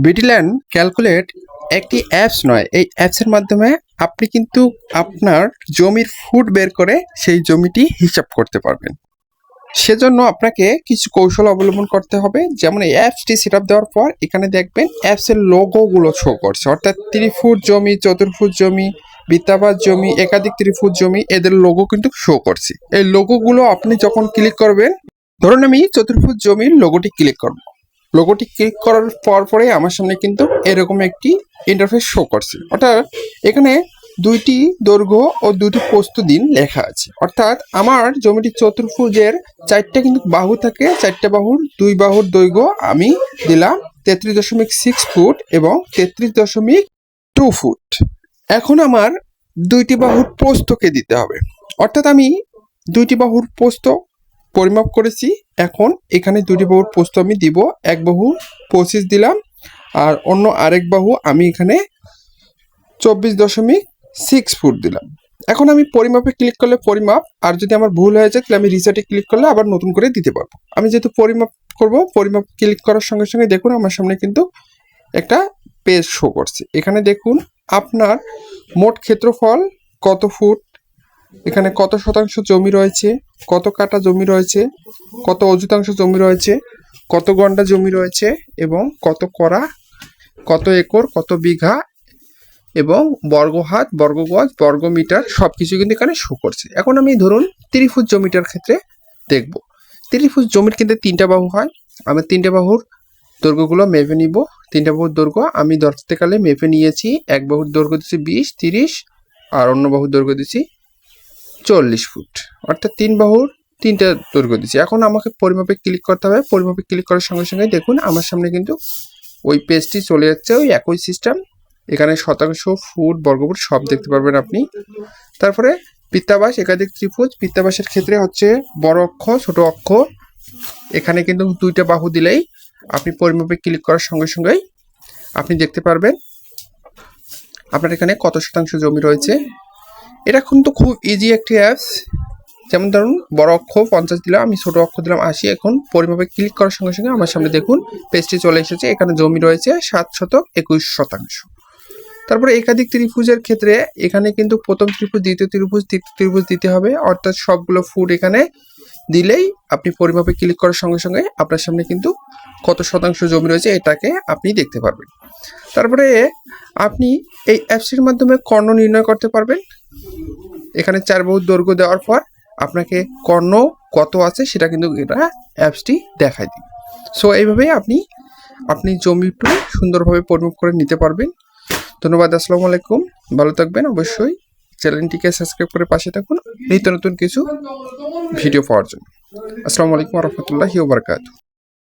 বিডিল্যান্ড calculate একটি apps নয়, এই অ্যাপসের মাধ্যমে আপনি কিন্তু আপনার জমির ফুট বের করে সেই জমিটি হিসাব করতে পারবেন। সেজন্য আপনাকে কিছু কৌশল অবলম্বন করতে হবে। যেমন এই অ্যাপসটি সেট আপ দেওয়ার পর এখানে দেখবেন অ্যাপসের লোগোগুলো শো করছে, অর্থাৎ 3 ফুট জমি, 4 ফুট জমি, বৃত্তাকার জমি, একাধিক 3 ফুট জমি, এদের লোগো কিন্তু শো করছে। এই লোগোগুলো আপনি যখন ক্লিক করবেন, ধরুন আমি 4 ফুট জমির লোগোটি ক্লিক করব। লোগোটি ক্লিক করার পরে আমার সামনে কিন্তু এরকম একটি ইন্টারফেস শো করছে, অর্থাৎ এখানে 2টি দৈর্ঘ্য ও 2টি প্রস্থ দিন লেখা আছে। অর্থাৎ আমার জমিটি চতুর্ভুজের 4টা কিন্তু বাহু থাকে, 4টা বাহুর 2 বাহুর দৈর্ঘ্য আমি দিলাম 33.6 ফুট এবং 33.2 ফুট। এখন আমার 2টি বাহুর প্রস্থকে দিতে হবে, অর্থাৎ আমি 2টি বাহুর প্রস্থ পরিমাপ করেছি। এখন এখানে 2টি বাহুর প্রস্থ আমি দিব, এক বাহু 25 দিলাম আর অন্য আরেক বাহু আমি এখানে 24.6 ফুট দিলাম। এখন আমি পরিমাপে ক্লিক করলে পরিমাপ, আর যদি আমার ভুল হয়ে যায় তাহলে আমি রিসেটে ক্লিক করলে আবার নতুন করে দিতে পারবো। আমি যেহেতু পরিমাপ করব, পরিমাপ ক্লিক করার সঙ্গে সঙ্গে দেখুন আমার সামনে কিন্তু একটা পেজ শো করছে। এখানে দেখুন আপনার মোট ক্ষেত্রফল কত ফুট, এখানে কত শতাংশ জমি রয়েছে, কত কাঠা জমি রয়েছে, কত অযুতাংশ জমি রয়েছে, কত গন্ডা জমি রয়েছে এবং কত করা, কত একর, কত বিঘা এবং বর্গ হাত, বর্গ গজ, বর্গ মিটার সবকিছু কিন্তু এখানে শো করছে। এখন আমি ধরুন 30 ফুট জমিটার ক্ষেত্রে দেখব। 30 ফুট জমির কিন্তু 3টা বাহু হয়। আমি 3টে বাহুর দৈর্ঘ্যগুলো মেপে নিব। 3টা বাহুর দৈর্ঘ্য আমি ধরতেকালে মেপে নিয়েছি। এক বাহুর দৈর্ঘ্য দিচ্ছি 20, 30 আর অন্য বাহুর দৈর্ঘ্য দিচ্ছি 40 ফুট, অর্থাৎ 3 বাহুর 3টা দৈর্ঘ্য দিচ্ছি। এখন আমাকে পরিমাপে ক্লিক করতে হবে। পরিমাপে ক্লিক করার সঙ্গে সঙ্গে দেখুন আমার সামনে কিন্তু ওই পেজটি চলে যাচ্ছে, ওই একই সিস্টেম। এখানে শতাংশ, ফুট, বর্গফুট সব দেখতে পারবেন আপনি। তারপরে বৃত্তাবাস, একাধিক ত্রিভুজ। বৃত্তাবাসের ক্ষেত্রে হচ্ছে বড় অক্ষ, ছোট অক্ষ। এখানে কিন্তু 2টা বাহু দিলেই আপনি পরিমাপে ক্লিক করার সঙ্গে সঙ্গেই আপনি দেখতে পারবেন আপনার এখানে কত শতাংশ জমি রয়েছে। এটা কিন্তু খুব ইজি একটি অ্যাপস। যেমন ধরুন বড় অক্ষ 50 দিলাম, আমি ছোট অক্ষ দিলাম 80। এখন পরিমাপে ক্লিক করার সঙ্গে সঙ্গে আমার সামনে দেখুন পেজটি চলে এসেছে। এখানে জমি রয়েছে 721 শতাংশ। তারপরে একাধিক ত্রিভুজের ক্ষেত্রে এখানে কিন্তু প্রথম ত্রিভুজ, দ্বিতীয় ত্রিভুজ, তৃতীয় ত্রিভুজ দিতে হবে, অর্থাৎ সবগুলো ফুট এখানে দিলেই আপনি পরিমাপে ক্লিক করার সঙ্গে সঙ্গে আপনার সামনে কিন্তু কত শতাংশ জমি রয়েছে এটাকে আপনি দেখতে পারবেন। তারপরে আপনি এই অ্যাপসটির মাধ্যমে কর্ণ নির্ণয় করতে পারবেন। এখানে 4 বাহুর দৈর্ঘ্য দেওয়ার পর আপনাকে কর্ণ কত আছে সেটা কিন্তু এটা অ্যাপসটি দেখায় দিবে। সো এইভাবেই আপনি জমিটি সুন্দরভাবে পরিমাপ করে নিতে পারবেন। ধন্যবাদ, আসসালামু আলাইকুম, ভালো থাকবেন। অবশ্যই চ্যানেলটিকে সাবস্ক্রাইব করে পাশে থাকুন নিত্য নতুন কিছু ভিডিও পাওয়ার জন্য। আসসালামু আলাইকুম ওয়া রাহমাতুল্লাহি ওয়া বারাকাতুহু।